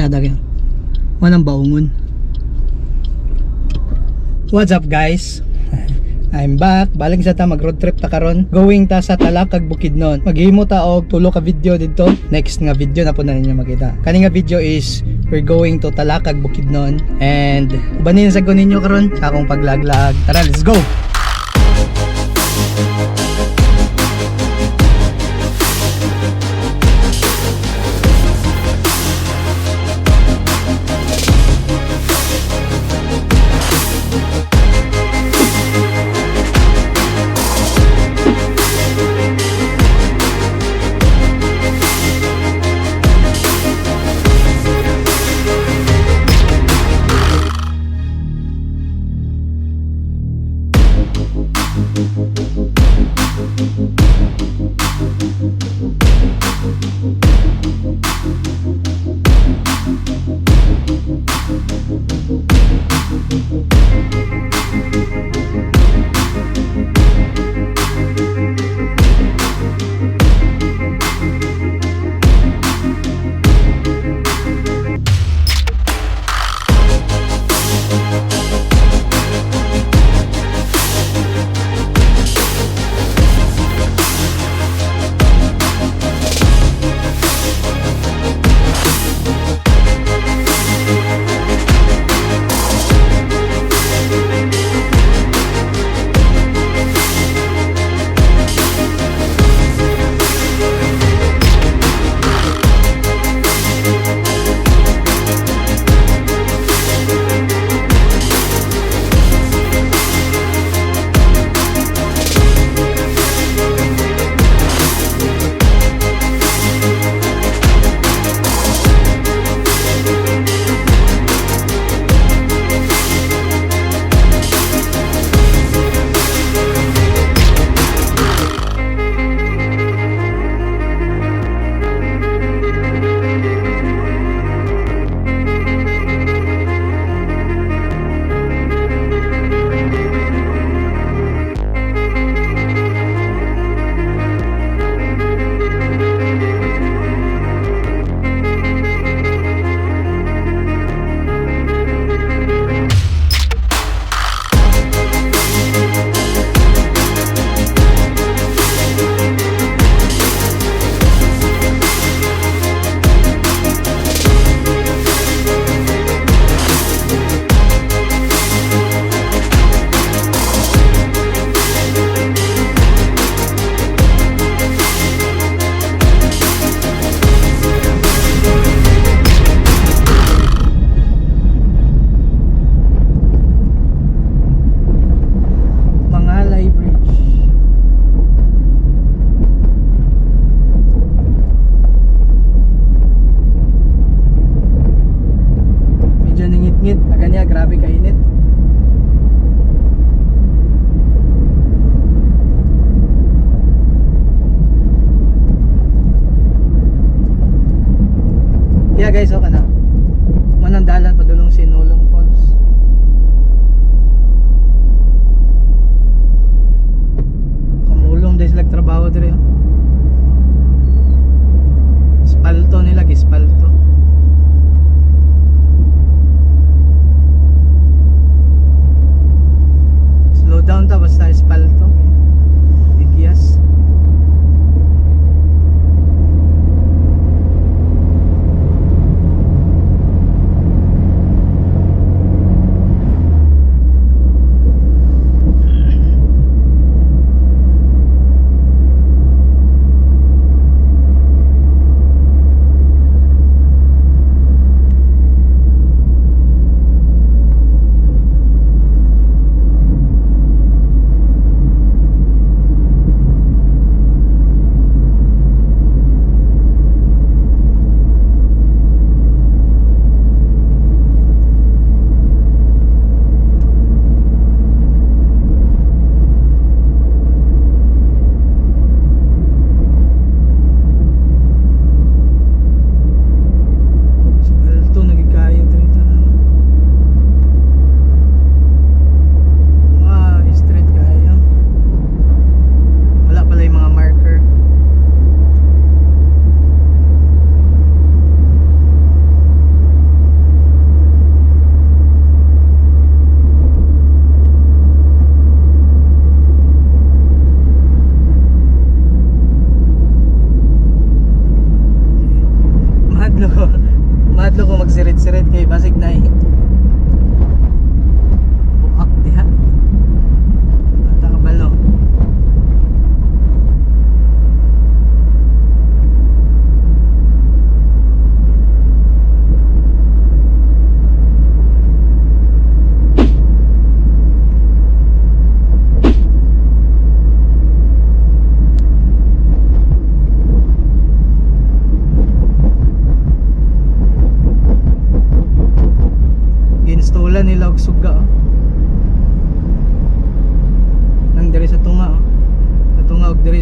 Tsada kaya. Manang baungon. What's up guys? I'm back. Balik sa ta mag road trip ta karon. Going ta sa Talakag Bukidnon. Maghimo ta og tulo ka video dito. Next nga video na po na ninyo makita. Kani nga video is we're going to Talakag Bukidnon and banin sa ninyo karon sa akong paglaglag. Tara, let's go.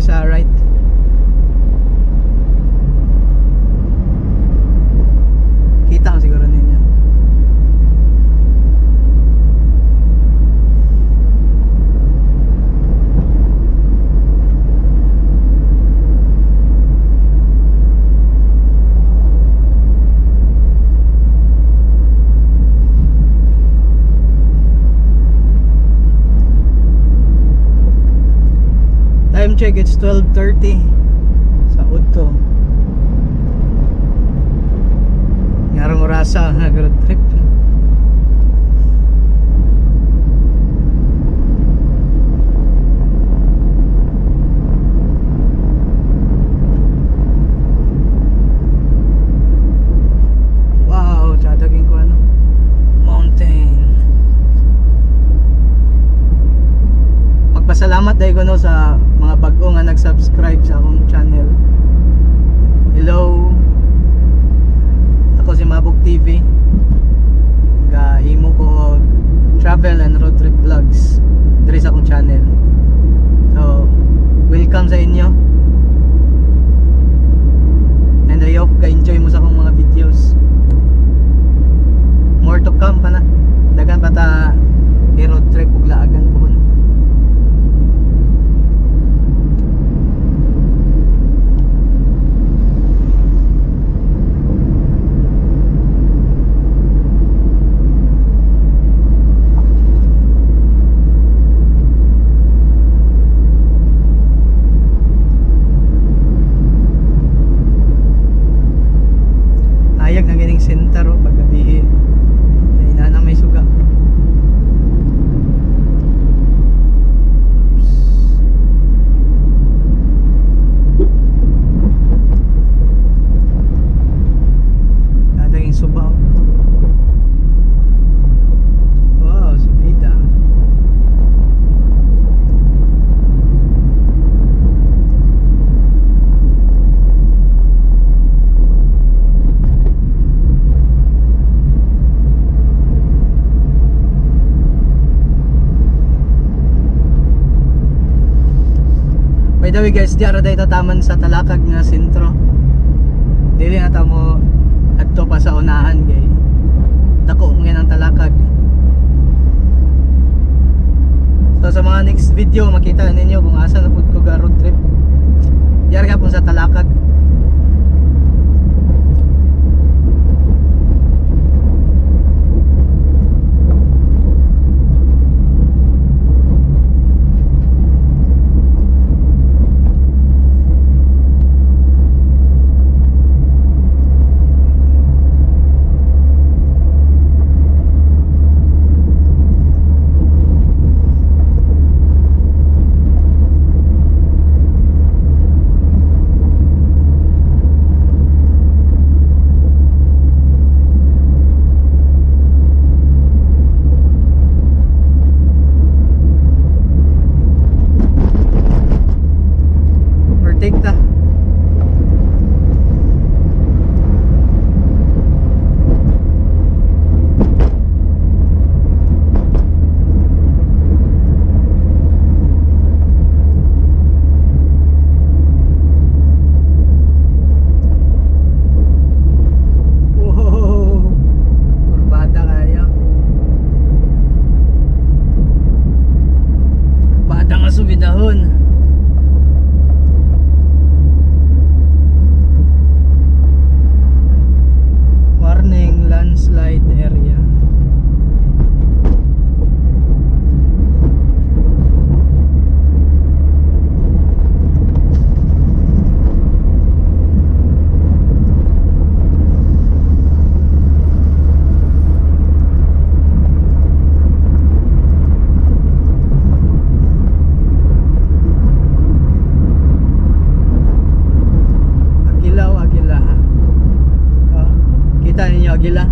sa right. Kita ko siguro ninyo. Time check, it's 12:30 sa Udto. Ngarang orasa road trip. Wow, tsadagin ko ano, mountain. Magpasalamat dahil ko no sa mga bago nga nag-subscribe sa akong channel. Hello, ako si Mabog TV. Gahimo ko og travel and road trip vlogs diri sa akong channel. So, welcome sa inyo. And I hope ka-enjoy mo sa akong mga videos. More to come pa na. Dagan pa ta i-road trip ug laagan pohon. Ayag na ganing center o paggabi ay na may suga. Oops. Nadaging suba. Wow, subida. By the way guys, di ara day tataman sa Talakag nga sentro. Dili na ta mo adto pa sa unahan kay dako mo yan ang Talakag. So sa mga next video makita ninyo kung asa na pud ko ga road trip. Di ara gapon sa Talakag. Overtake ta. Wow, kurbada kaya. Kurbada nga subidahon. Warning, landslide area. Agilaw, Agila. Oh, kita ninyo Agila.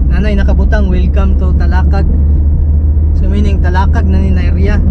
Nanay nakabutang, welcome to Talakag. So meaning Talakag na ni area.